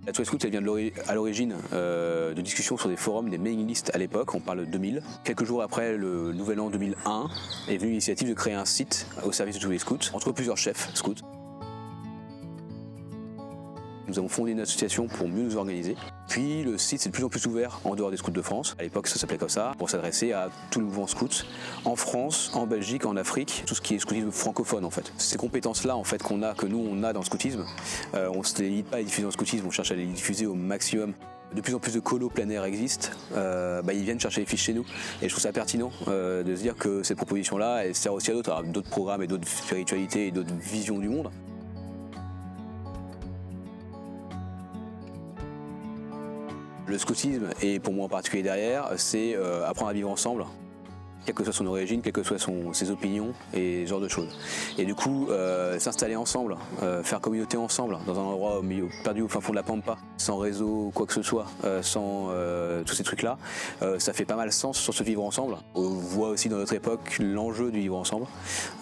La Tour des Scouts, elle vient à l'origine de discussions sur des forums, des mailing lists à l'époque, on parle de 2000. Quelques jours après le nouvel an 2001, est venue l'initiative de créer un site au service de tous les scouts, entre plusieurs chefs scouts. Nous avons fondé une association pour mieux nous organiser. Puis le site s'est de plus en plus ouvert en dehors des scouts de France. À l'époque, ça s'appelait comme ça, pour s'adresser à tout le mouvement scout, en France, en Belgique, en Afrique, tout ce qui est scoutisme francophone en fait. Ces compétences-là en fait que nous on a dans le scoutisme, on ne se limite pas à les diffuser dans le scoutisme, on cherche à les diffuser au maximum. De plus en plus de colos plein air existent, ils viennent chercher les fiches chez nous. Et je trouve ça pertinent de se dire que cette proposition-là, elle sert aussi à d'autres programmes et d'autres spiritualités et d'autres visions du monde. Le scoutisme, et pour moi en particulier derrière, c'est apprendre à vivre ensemble, quelle que soit son origine, quelles que soient ses opinions et ce genre de choses. Et du coup, s'installer ensemble, faire communauté ensemble, dans un endroit perdu au fin fond de la Pampa, sans réseau, quoi que ce soit, sans tous ces trucs-là, ça fait pas mal sens sur ce vivre ensemble. On voit aussi dans notre époque l'enjeu du vivre ensemble.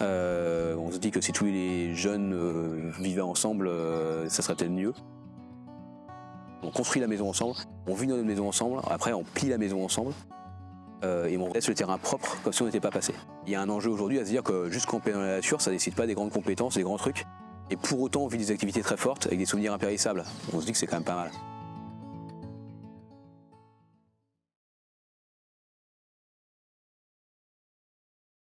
On se dit que si tous les jeunes vivaient ensemble, ça serait peut-être mieux. On construit la maison ensemble, on vit dans notre maison ensemble, après on plie la maison ensemble et on laisse le terrain propre comme si on n'était pas passé. Il y a un enjeu aujourd'hui à se dire que juste camper dans la nature, ça ne décide pas des grandes compétences, des grands trucs. Et pour autant on vit des activités très fortes avec des souvenirs impérissables. On se dit que c'est quand même pas mal.